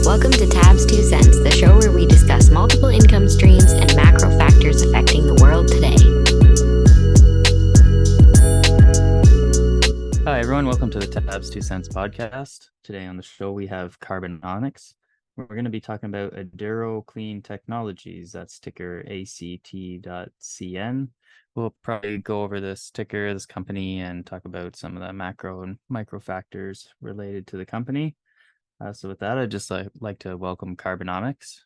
Welcome to Tabs 2 Cents, the show where we discuss multiple income streams and macro factors affecting the world today. Hi, everyone. Welcome to the Tabs 2 Cents podcast. Today on the show, we have Carbonomix. We're going to be talking about Aduro Clean Technologies. That's ticker ACT.CN. We'll probably go over this ticker, this company, and talk about some of the macro and micro factors related to the company. So with that, I'd just like to welcome Carbonomix.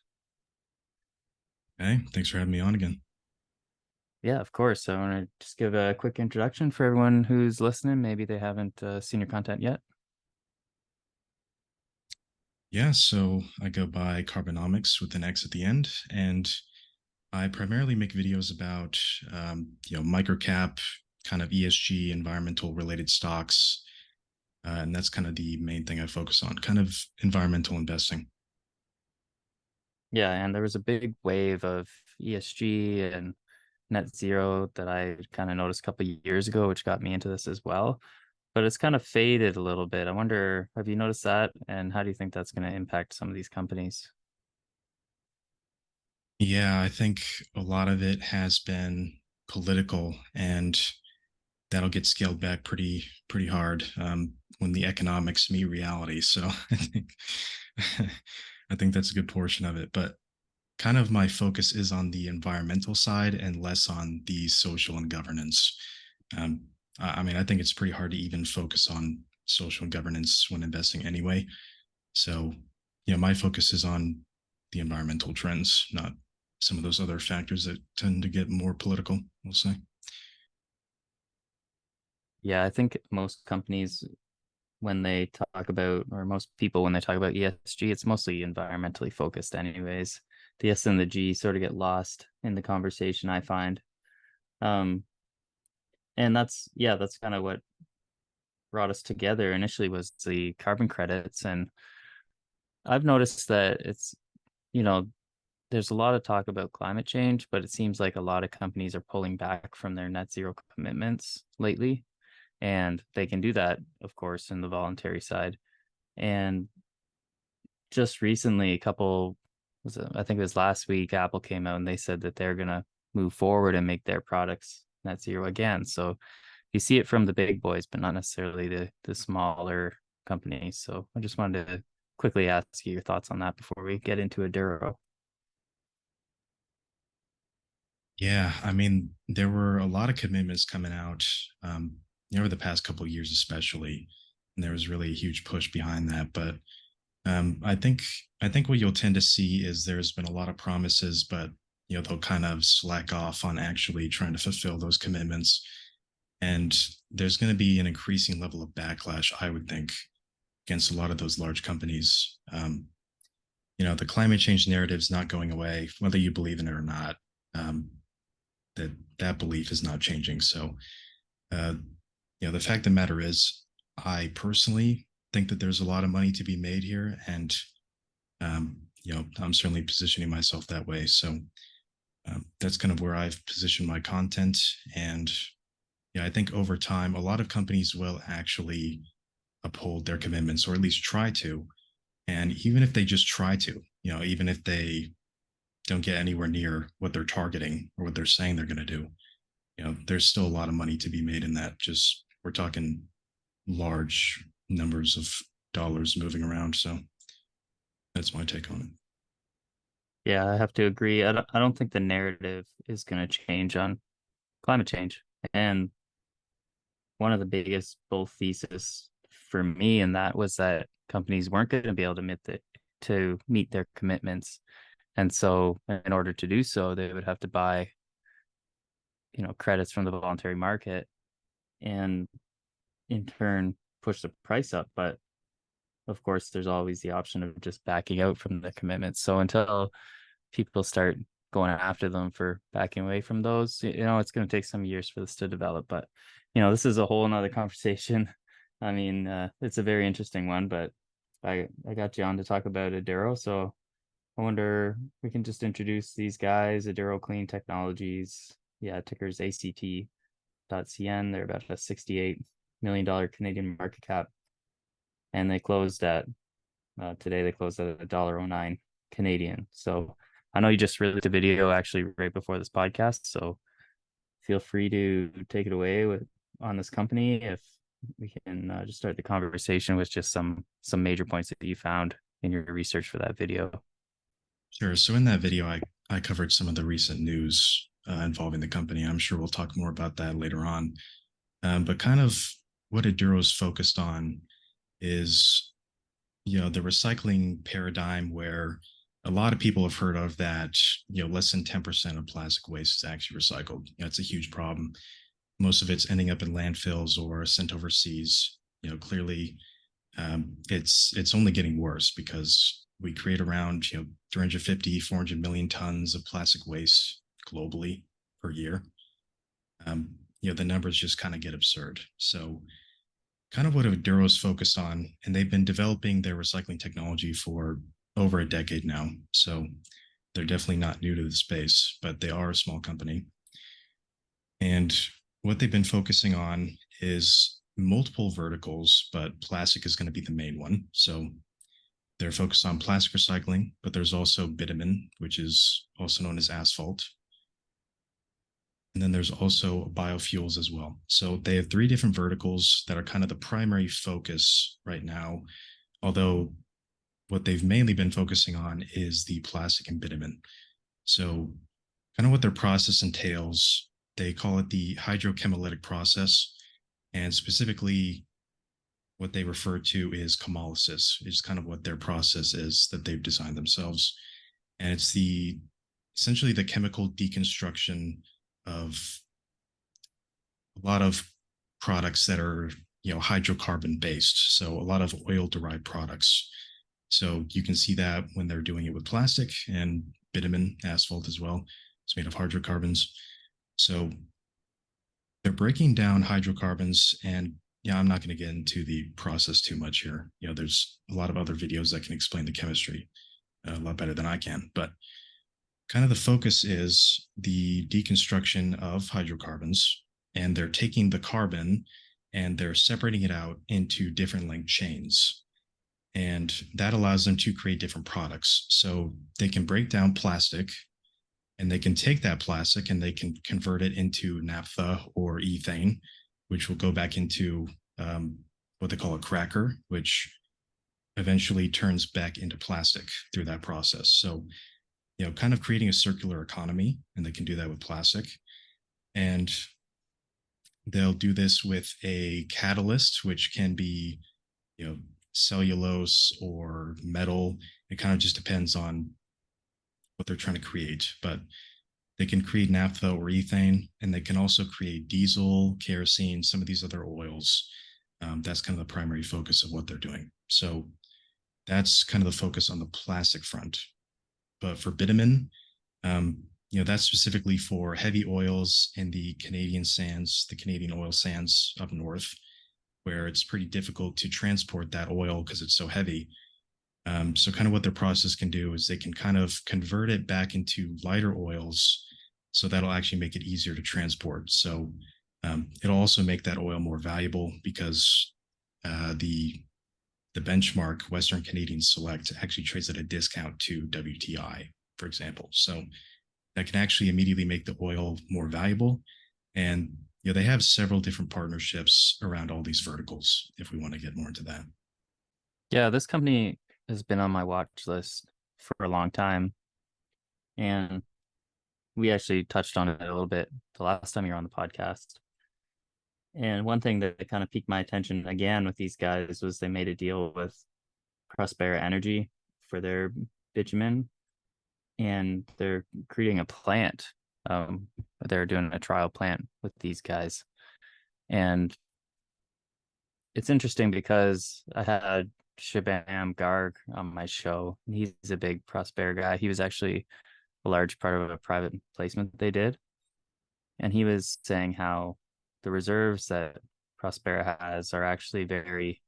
Hey, thanks for having me on again. Yeah, of course. I want to just give a quick introduction for everyone who's listening. Maybe they haven't seen your content yet. Yeah, so I go by Carbonomix with an X at the end, and I primarily make videos about, microcap, kind of ESG, environmental related stocks, and that's kind of the main thing I focus on, kind of environmental investing. Yeah, and there was a big wave of ESG and net zero that I kind of noticed a couple of years ago, which got me into this as well. But it's kind of faded a little bit. I wonder, have you noticed that? And how do you think that's going to impact some of these companies? Yeah, I think a lot of it has been political, and that'll get scaled back pretty hard when the economics meet reality. So I think that's a good portion of it. But kind of my focus is on the environmental side and less on the social and governance. Um, I mean, I think it's pretty hard to even focus on social and governance when investing anyway. So, my focus is on the environmental trends, not some of those other factors that tend to get more political, we'll say. Yeah, I think most companies, when they talk about, or most people, when they talk about ESG, it's mostly environmentally focused, anyways. The S and the G sort of get lost in the conversation, I find. And that's kind of what brought us together initially was the carbon credits. And I've noticed that it's, you know, there's a lot of talk about climate change, but it seems like a lot of companies are pulling back from their net zero commitments lately. And they can do that, of course, in the voluntary side. And just recently, I think it was last week, Apple came out and they said that they're going to move forward and make their products net zero again. So you see it from the big boys, but not necessarily the smaller companies. So I just wanted to quickly ask you your thoughts on that before we get into Aduro. Yeah, I mean, there were a lot of commitments coming out over the past couple of years, especially, and there was really a huge push behind that. But I think what you'll tend to see is there's been a lot of promises, but they'll kind of slack off on actually trying to fulfill those commitments, and there's going to be an increasing level of backlash, I would think, against a lot of those large companies. The climate change narrative is not going away, whether you believe in it or not. Um, that belief is not changing. So, uh, the fact of the matter is, I personally think that there's a lot of money to be made here, and I'm certainly positioning myself that way. So that's kind of where I've positioned my content, and I think over time, a lot of companies will actually uphold their commitments, or at least try to. And even if they just try to, even if they don't get anywhere near what they're targeting or what they're saying they're going to do, there's still a lot of money to be made in that. Just we're talking large numbers of dollars moving around. So that's my take on it. Yeah, I have to agree. I don't think the narrative is going to change on climate change. And one of the biggest bull thesis for me in that was that companies weren't going to be able to meet their commitments. And so in order to do so, they would have to buy, credits from the voluntary market and in turn push the price up. But of course, there's always the option of just backing out from the commitments. So until people start going after them for backing away from those, it's going to take some years for this to develop. But, this is a whole nother conversation. I mean, it's a very interesting one, but I got you on to talk about Aduro. So I wonder, we can just introduce these guys, Aduro Clean Technologies. Yeah, ticker's ACT.CN. They're about a $68 million Canadian market cap. And they closed at Today they closed at $1.09 Canadian. So I know you just released a video actually right before this podcast. So feel free to take it away on this company. If we can just start the conversation with just some major points that you found in your research for that video. Sure. So in that video, I covered some of the recent news involving the company. I'm sure we'll talk more about that later on. But kind of what Aduro's focused on is, the recycling paradigm where a lot of people have heard of that, less than 10% of plastic waste is actually recycled. It's a huge problem. Most of it's ending up in landfills or sent overseas. Clearly, it's only getting worse because we create around 350 400 million tons of plastic waste globally per year. The numbers just kind of get absurd. So kind of what Aduro is focused on, and they've been developing their recycling technology for over a decade now. So they're definitely not new to the space, but they are a small company. And what they've been focusing on is multiple verticals, but plastic is going to be the main one. So they're focused on plastic recycling, but there's also bitumen, which is also known as asphalt. And then there's also biofuels as well. So they have 3 different verticals that are kind of the primary focus right now. Although what they've mainly been focusing on is the plastic and bitumen. So kind of what their process entails, they call it the hydrochemolytic process. And specifically, what they refer to is chemolysis, is kind of what their process is that they've designed themselves. And it's essentially the chemical deconstruction of a lot of products that are hydrocarbon based, so a lot of oil derived products. So you can see that when they're doing it with plastic and bitumen, asphalt as well. It's made of hydrocarbons. So they're breaking down hydrocarbons, and I'm not going to get into the process too much here. There's a lot of other videos that can explain the chemistry a lot better than I can, but kind of the focus is the deconstruction of hydrocarbons, and they're taking the carbon and they're separating it out into different length chains. And that allows them to create different products. So they can break down plastic, and they can take that plastic and they can convert it into naphtha or ethane, which will go back into what they call a cracker, which eventually turns back into plastic through that process. So kind of creating a circular economy, and they can do that with plastic. And they'll do this with a catalyst, which can be, cellulose or metal. It kind of just depends on what they're trying to create, but they can create naphtha or ethane, and they can also create diesel, kerosene, some of these other oils. That's kind of the primary focus of what they're doing. So that's kind of the focus on the plastic front. But for bitumen, that's specifically for heavy oils in the Canadian sands, the Canadian oil sands up north, where it's pretty difficult to transport that oil because it's so heavy. So kind of what their process can do is they can kind of convert it back into lighter oils. So that'll actually make it easier to transport. So it'll also make that oil more valuable because the benchmark Western Canadian Select actually trades at a discount to WTI, for example. So that can actually immediately make the oil more valuable. And they have several different partnerships around all these verticals, if we want to get more into that. Yeah, this company has been on my watch list for a long time. And we actually touched on it a little bit the last time you were on the podcast. And one thing that kind of piqued my attention again with these guys was they made a deal with Prospera Energy for their bitumen, and they're creating a plant. They're doing a trial plant with these guys. And it's interesting because I had Shabam Garg on my show. He's a big Prospera guy. He was actually a large part of a private placement they did. And he was saying how the reserves that Prospera has are actually very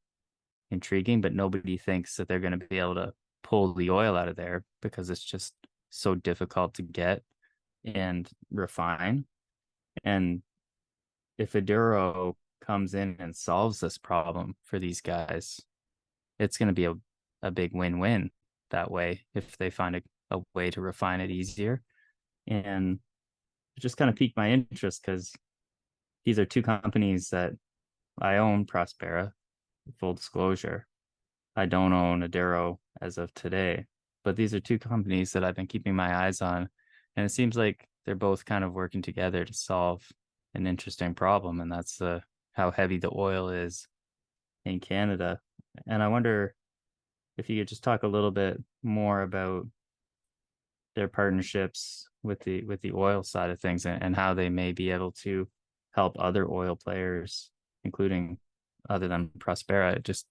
intriguing, but nobody thinks that they're going to be able to pull the oil out of there because it's just so difficult to get and refine. And if Aduro comes in and solves this problem for these guys, it's going to be a a big win-win that way if they find a way to refine it easier. And it just kind of piqued my interest because these are two companies that I own. Prospera, full disclosure. I don't own Aduro as of today, but these are two companies that I've been keeping my eyes on. And it seems like they're both kind of working together to solve an interesting problem, and that's how heavy the oil is in Canada. And I wonder if you could just talk a little bit more about their partnerships with the oil side of things, and how they may be able to help other oil players, including other than Prospera, just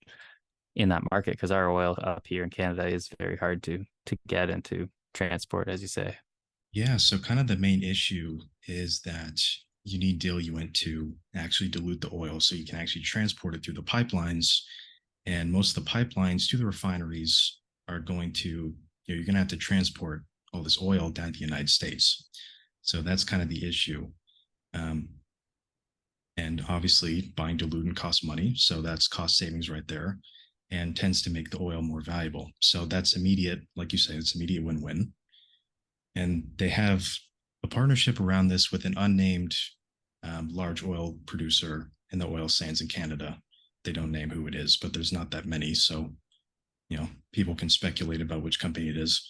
in that market, because our oil up here in Canada is very hard to get and to transport, as you say. Yeah, so kind of the main issue is that you need diluent to actually dilute the oil so you can actually transport it through the pipelines. And most of the pipelines to the refineries are going to, you're going to have to transport all this oil down to the United States. So that's kind of the issue. And obviously, buying diluent costs money. So that's cost savings right there, and tends to make the oil more valuable. So that's immediate, like you say, it's immediate win-win. And they have a partnership around this with an unnamed large oil producer in the oil sands in Canada. They don't name who it is, but there's not that many. So, people can speculate about which company it is,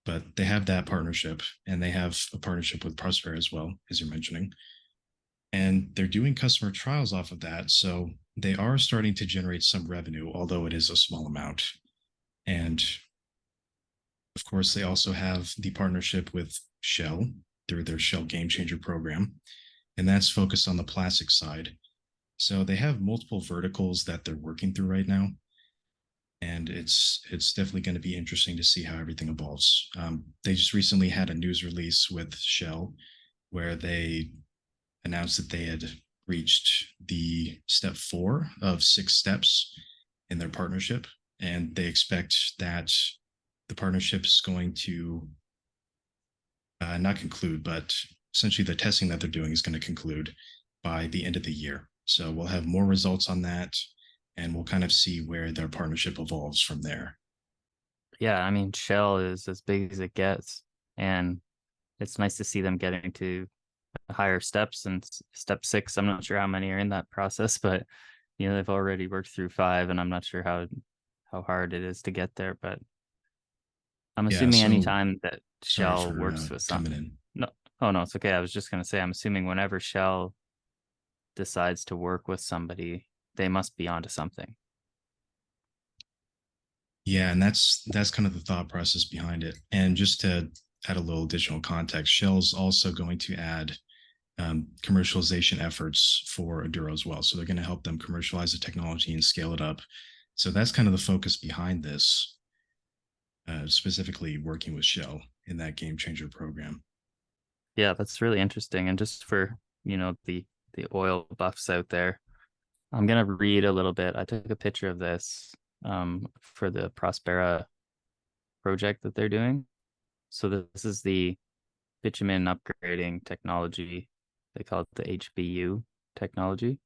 but they have that partnership, and they have a partnership with Prospera as well, as you're mentioning. And they're doing customer trials off of that. So they are starting to generate some revenue, although it is a small amount. And of course, they also have the partnership with Shell through their Shell Game Changer program, and that's focused on the plastic side. So they have multiple verticals that they're working through right now, and it's definitely going to be interesting to see how everything evolves. They just recently had a news release with Shell where they announced that they had reached the step 4 of 6 steps in their partnership, and they expect that the partnership is going to not conclude, but essentially the testing that they're doing is going to conclude by the end of the year. So we'll have more results on that, and we'll kind of see where their partnership evolves from there. Yeah, I mean, Shell is as big as it gets, and it's nice to see them getting to higher steps. And step 6, I'm not sure how many are in that process, but they've already worked through 5, and I'm not sure how hard it is to get there. But I'm Yeah, assuming so anytime that sorry Shell for works with coming something. in. No, oh no, it's okay. I was just gonna say, I'm assuming whenever Shell decides to work with somebody, they must be onto something. Yeah, and that's kind of the thought process behind it. And just to add a little additional context, Shell's also going to add commercialization efforts for Aduro as well. So they're going to help them commercialize the technology and scale it up. So that's kind of the focus behind this, specifically working with Shell in that game changer program. Yeah, that's really interesting. And just for the oil buffs out there, I'm gonna read a little bit. I took a picture of this for the Prospera project that they're doing. So this is the bitumen upgrading technology. They call it the HBU technology.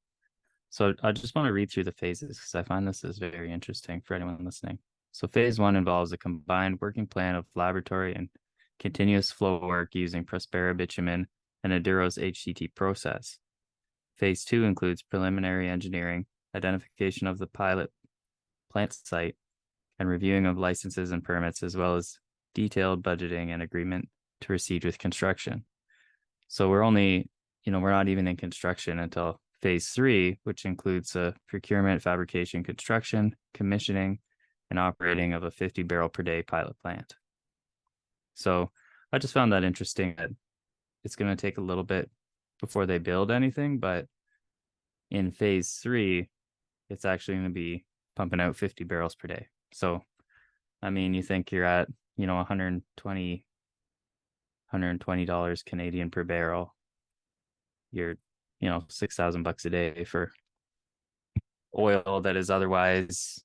So I just want to read through the phases because I find this is very interesting for anyone listening. So phase 1 involves a combined working plan of laboratory and continuous flow work using Prospera bitumen and Aduro's HCT process. Phase 2 includes preliminary engineering, identification of the pilot plant site, and reviewing of licenses and permits, as well as detailed budgeting and agreement to proceed with construction. So we're not even in construction until phase 3, which includes procurement, fabrication, construction, commissioning, and operating of a 50 barrel per day pilot plant. So I just found that interesting that it's going to take a little bit before they build anything, but in phase 3, it's actually going to be pumping out 50 barrels per day. So, I mean, you think you're at, $120 Canadian per barrel. You're, $6,000 a day for oil that is otherwise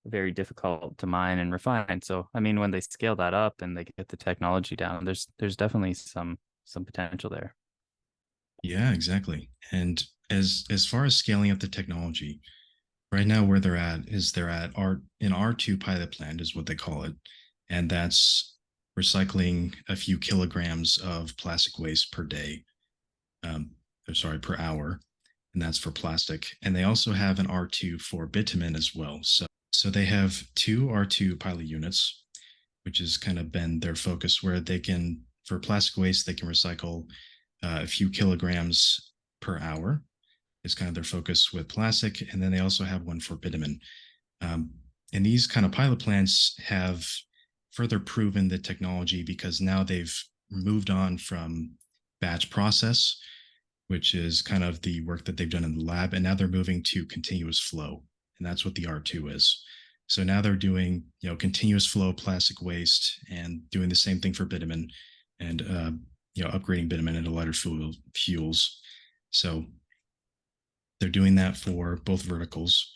very difficult to mine and refine. So, I mean, when they scale that up and they get the technology down, there's definitely some potential there. Yeah, exactly. And as far as scaling up the technology, Right now, where they're at is they're at an R2 pilot plant is what they call it, and that's recycling a few kilograms of plastic waste per day. Or sorry, per hour, and that's for plastic. And they also have an R2 for bitumen as well. So they have two R2 pilot units, which has kind of been their focus, where they can, for plastic waste, they can recycle a few kilograms per hour is kind of their focus with plastic. And then they also have one for bitumen. Um, and these kind of pilot plants have further proven the technology because now they've moved on from batch process, which is kind of the work that they've done in the lab. And now they're moving to continuous flow. And that's what the R2 is. So now they're doing, continuous flow plastic waste and doing the same thing for bitumen and, upgrading bitumen into lighter fuels. So they're doing that for both verticals.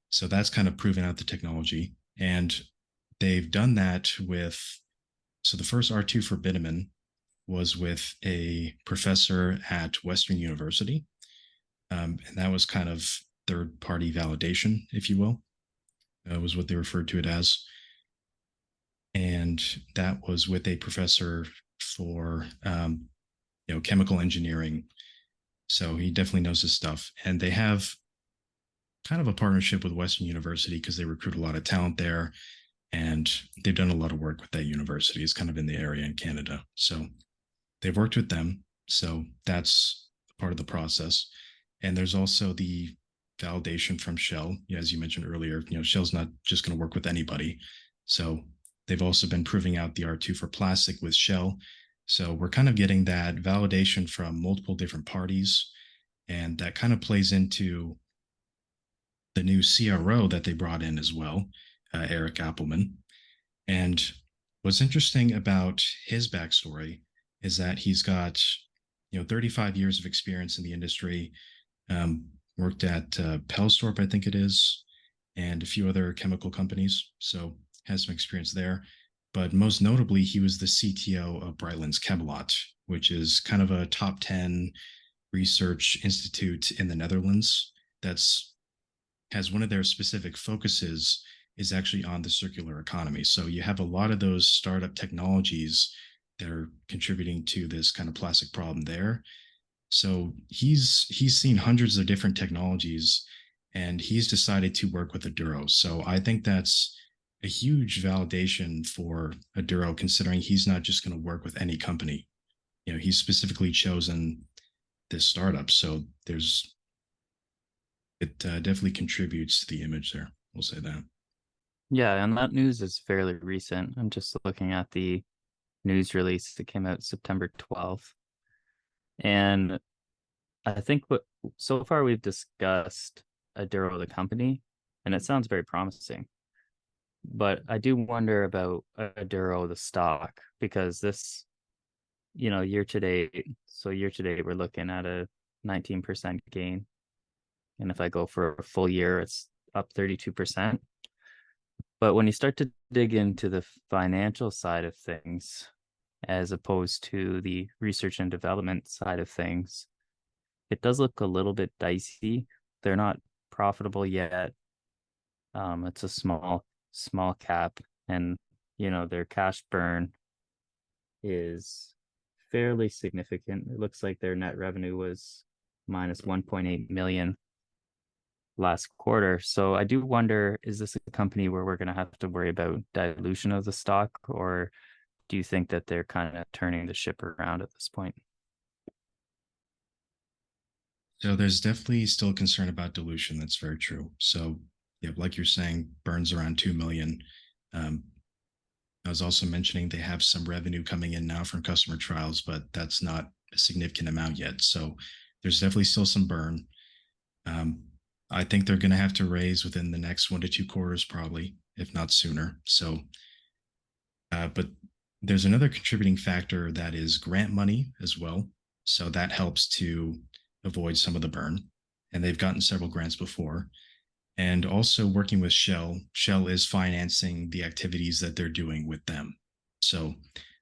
So that's kind of proving out the technology. And they've done that so the first R2 for bitumen was with a professor at Western University. And that was kind of third party validation, if you will, was what they referred to it as. And that was with a professor for, chemical engineering. So he definitely knows his stuff. And they have kind of a partnership with Western University because they recruit a lot of talent there. And they've done a lot of work with that university. It's kind of in the area in Canada. So they've worked with them. So that's part of the process. And there's also the validation from Shell. As you mentioned earlier, Shell's not just going to work with anybody. So they've also been proving out the R2 for plastic with Shell. So we're kind of getting that validation from multiple different parties. And that kind of plays into the new CRO that they brought in as well, Eric Appelman. And what's interesting about his backstory is that he's got 35 years of experience in the industry, worked at Pellstorp, I think it is, and a few other chemical companies. So has some experience there. But most notably, he was the CTO of Brightlands Camelot, which is kind of a top 10 research institute in the Netherlands that's has one of their specific focuses is actually on the circular economy. So you have a lot of those startup technologies that are contributing to this kind of plastic problem there. So he's seen hundreds of different technologies and he's decided to work with Aduro. So I think that's a huge validation for Aduro, considering he's not just going to work with any company. He's specifically chosen this startup. So it definitely contributes to the image there. We'll say that. Yeah, and that news is fairly recent. I'm just looking at the news release that came out September 12th. And I think so far we've discussed Aduro, the company, and it sounds very promising. But I do wonder about Aduro, the stock, because this, year to date, we're looking at a 19% gain. And if I go for a full year, it's up 32%. But when you start to dig into the financial side of things, as opposed to the research and development side of things, it does look a little bit dicey. They're not profitable yet. It's a small cap, and their cash burn is fairly significant. It looks like their net revenue was minus 1.8 million last quarter. So I do wonder, is this a company where we're going to have to worry about dilution of the stock, or do you think that they're kind of turning the ship around at this point? So there's definitely still concern about dilution. That's very true. So like you're saying, burns around 2 million. I was also mentioning they have some revenue coming in now from customer trials, but that's not a significant amount yet. So there's definitely still some burn. I think they're going to have to raise within the next 1 to 2 quarters, probably, if not sooner. So, but there's another contributing factor that is grant money as well. So that helps to avoid some of the burn. And they've gotten several grants before. And also working with Shell. Shell is financing the activities that they're doing with them. So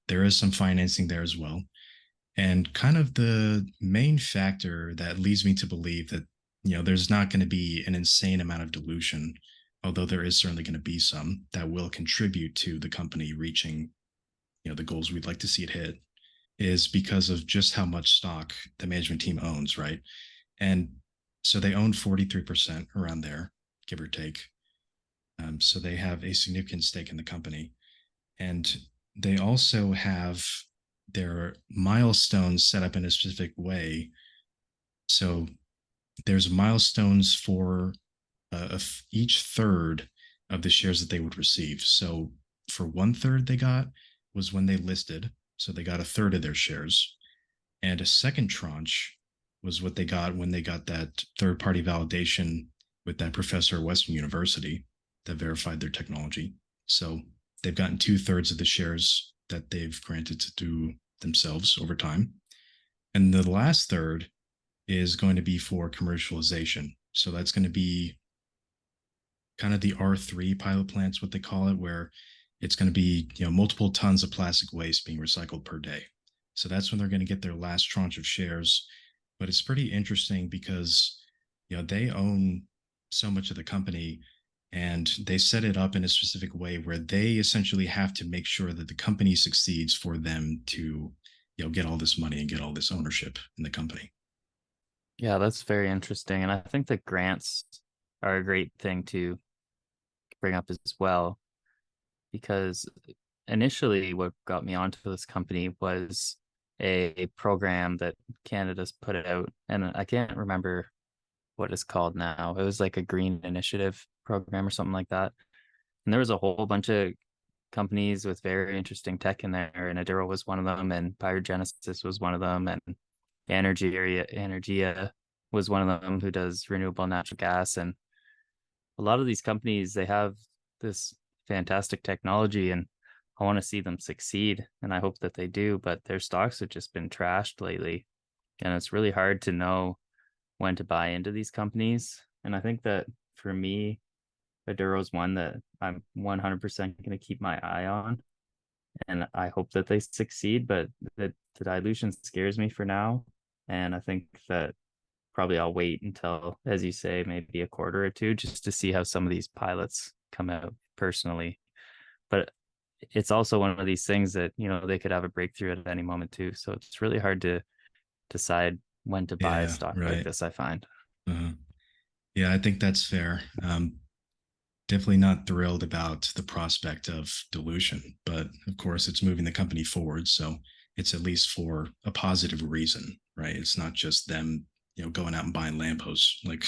there is some financing there as well. And kind of the main factor that leads me to believe that there's not going to be an insane amount of dilution, although there is certainly going to be some that will contribute to the company reaching, the goals we'd like to see it hit, is because of just how much stock the management team owns, right? And so they own 43% around there, give or take. So they have a significant stake in the company. And they also have their milestones set up in a specific way. So there's milestones for each third of the shares that they would receive. So for 1/3 they got was when they listed. So they got a third of their shares. And a second tranche was what they got when they got that third party validation with that professor at Western University that verified their technology. So they've gotten 2/3 of the shares that they've granted to themselves over time. And the last third is going to be for commercialization. So that's going to be kind of the R3 pilot plants, what they call it, where it's going to be, multiple tons of plastic waste being recycled per day. So that's when they're going to get their last tranche of shares. But it's pretty interesting because, they own so much of the company, and they set it up in a specific way where they essentially have to make sure that the company succeeds for them to, get all this money and get all this ownership in the company. Yeah, that's very interesting. And I think that grants are a great thing to bring up as well, because initially what got me onto this company was a program that Canada's put out, and I can't remember what it's called now. It was like a green initiative program or something like that. And there was a whole bunch of companies with very interesting tech in there, and Aduro was one of them, and Pyrogenesis was one of them, and Energia was one of them, who does renewable natural gas. And a lot of these companies, they have this fantastic technology, and I want to see them succeed, and I hope that they do, but their stocks have just been trashed lately, and it's really hard to know when to buy into these companies. And I think that for me, Aduro's one that I'm 100% going to keep my eye on, and I hope that they succeed, but the dilution scares me for now. And I think that probably I'll wait until, as you say, maybe a quarter or two, just to see how some of these pilots come out personally. But it's also one of these things that, they could have a breakthrough at any moment too. So it's really hard to decide when to buy a stock like this, I find. Uh-huh. Yeah, I think that's fair. Definitely not thrilled about the prospect of dilution, but of course it's moving the company forward. So it's at least for a positive reason, right? It's not just them, going out and buying lampposts like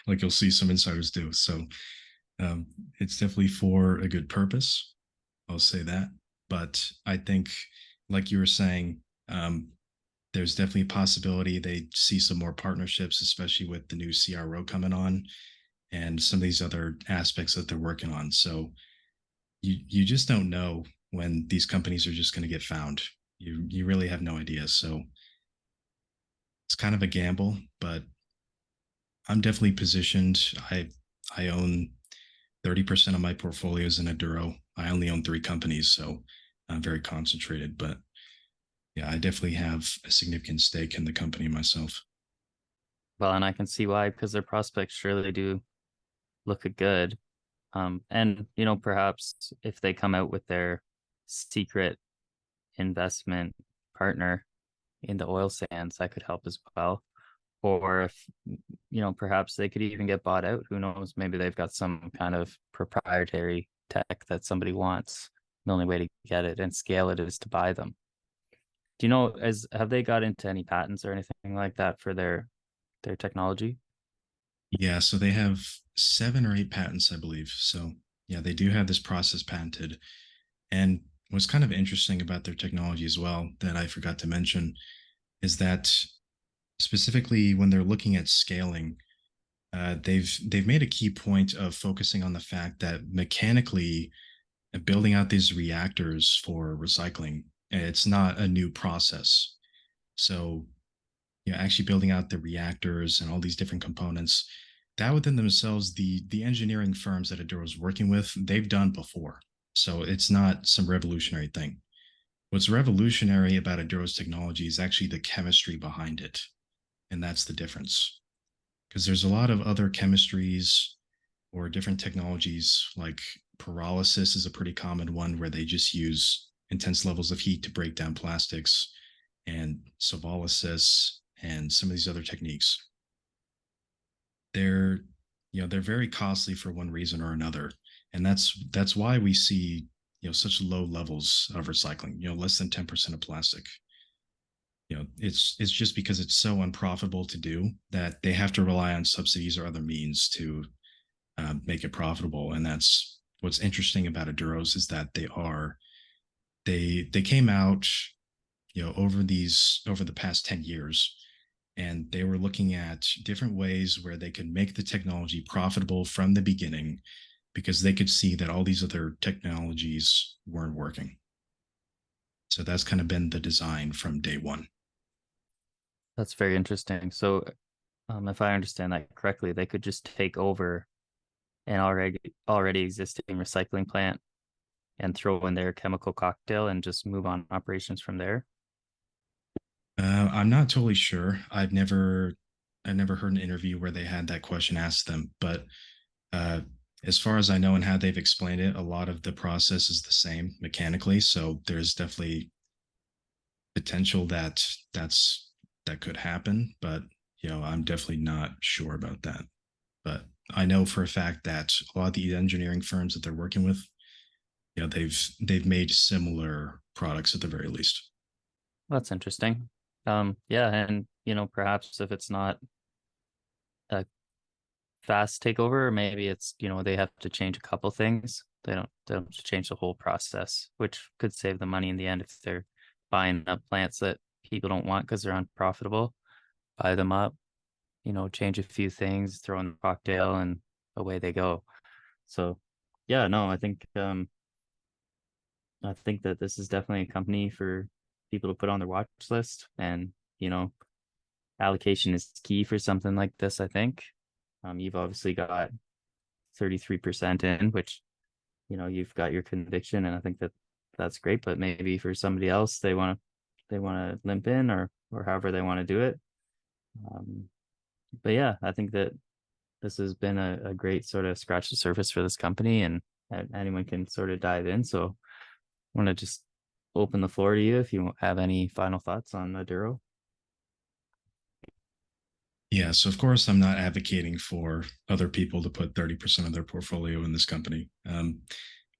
you'll see some insiders do. So it's definitely for a good purpose. I'll say that. But I think, like you were saying, there's definitely a possibility they see some more partnerships, especially with the new CRO coming on and some of these other aspects that they're working on. So you just don't know when these companies are just going to get found. You really have no idea. So it's kind of a gamble, but I'm definitely positioned. I own 30% of my portfolios in Aduro. I only own 3 companies, so I'm very concentrated. But yeah, I definitely have a significant stake in the company myself. Well, and I can see why, because their prospects surely do look good. And perhaps if they come out with their secret investment partner in the oil sands, that could help as well. Or if, perhaps they could even get bought out. Who knows? Maybe they've got some kind of proprietary tech that somebody wants. The only way to get it and scale it is to buy them. Do you know, have they got into any patents or anything like that for their technology? Yeah, so they have 7 or 8 patents, I believe. So yeah, they do have this process patented. And what's kind of interesting about their technology as well that I forgot to mention is that specifically when they're looking at scaling, they've made a key point of focusing on the fact that mechanically building out these reactors for recycling, it's not a new process. So actually building out the reactors and all these different components, that within themselves, the engineering firms that Aduro is working with, they've done before. So it's not some revolutionary thing. What's revolutionary about Aduro's technology is actually the chemistry behind it. And that's the difference. because there's a lot of other chemistries or different technologies, like pyrolysis is a pretty common one where they just use intense levels of heat to break down plastics, and sovolysis and some of these other techniques. They're they're very costly for one reason or another, and that's why we see such low levels of recycling. Less than 10% of plastic. It's just because it's so unprofitable to do that they have to rely on subsidies or other means to make it profitable. And that's what's interesting about Aduros, is that they came out over the past 10 years, and they were looking at different ways where they could make the technology profitable from the beginning, because they could see that all these other technologies weren't working. So that's kind of been the design from day one. That's very interesting. So, if I understand that correctly, they could just take over an already existing recycling plant and throw in their chemical cocktail and just move on operations from there. I'm not totally sure. I've never heard an interview where they had that question asked them, but uh, as far as I know and how they've explained it, a lot of the process is the same mechanically. So there's definitely potential that could happen, but I'm definitely not sure about that. But I know for a fact that a lot of the engineering firms that they're working with, they've made similar products at the very least. That's interesting. Yeah, and perhaps if it's not a fast takeover, or maybe it's they have to change a couple things. They don't have to change the whole process, which could save the money in the end if they're buying up plants that people don't want because they're unprofitable. Buy them up, change a few things, throw in the cocktail, and away they go. So, yeah, no, I think that this is definitely a company for people to put on their watch list, and allocation is key for something like this. I think you've obviously got 33% in, which you've got your conviction, and I think that that's great. But maybe for somebody else, they want to limp in, or however they want to do it. Um, but yeah, I think that this has been a great sort of scratch the surface for this company, and anyone can sort of dive in. So I want to just open the floor to you if you have any final thoughts on Aduro. Yeah, so of course I'm not advocating for other people to put 30% of their portfolio in this company.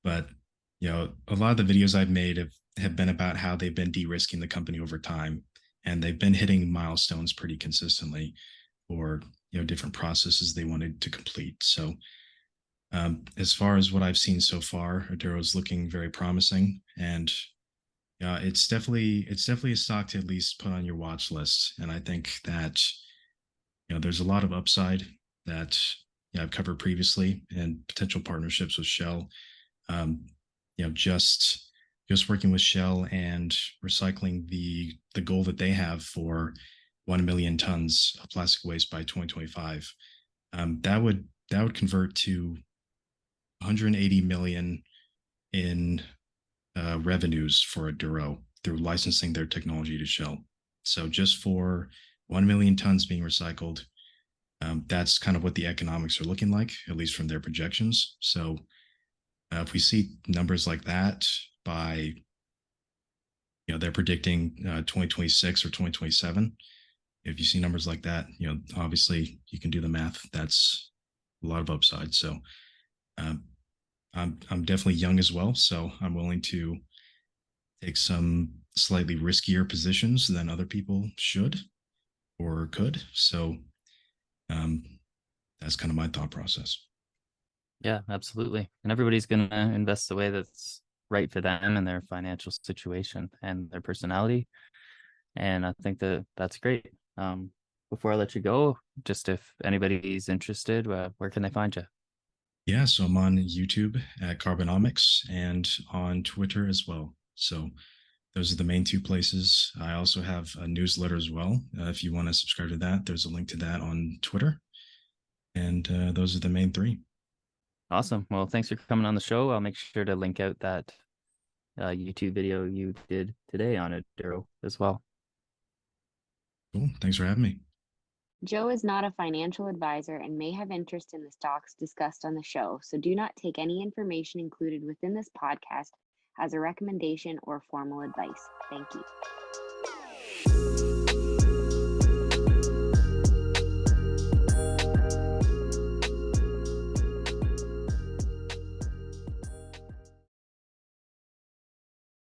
But a lot of the videos I've made have been about how they've been de-risking the company over time, and they've been hitting milestones pretty consistently for different processes they wanted to complete. So as far as what I've seen so far, Aduro is looking very promising, and it's definitely a stock to at least put on your watch list. And I think that there's a lot of upside that I've covered previously, and potential partnerships with Shell. Um, just working with Shell and recycling the goal that they have for 1 million tons of plastic waste by 2025. That would convert to 180 million in revenues for Aduro through licensing their technology to Shell. So just for 1 million tons being recycled, that's kind of what the economics are looking like, at least from their projections. So if we see numbers like that by, they're predicting 2026 or 2027. If you see numbers like that, obviously you can do the math. That's a lot of upside. So um, I'm definitely young as well, so I'm willing to take some slightly riskier positions than other people should or could. So um, that's kind of my thought process. Yeah, absolutely. And everybody's going to invest the way that's right for them and their financial situation and their personality. And I think that that's great. Before I let you go, just if anybody's interested, where can they find you? Yeah, so I'm on YouTube at Carbonomix and on Twitter as well. So those are the main two places. I also have a newsletter as well. If you want to subscribe to that, there's a link to that on Twitter. And those are the main three. Awesome. Well, thanks for coming on the show. I'll make sure to link out that YouTube video you did today on Aduro as well. Cool. Thanks for having me. Joe is not a financial advisor and may have interest in the stocks discussed on the show, so do not take any information included within this podcast as a recommendation or formal advice. Thank you.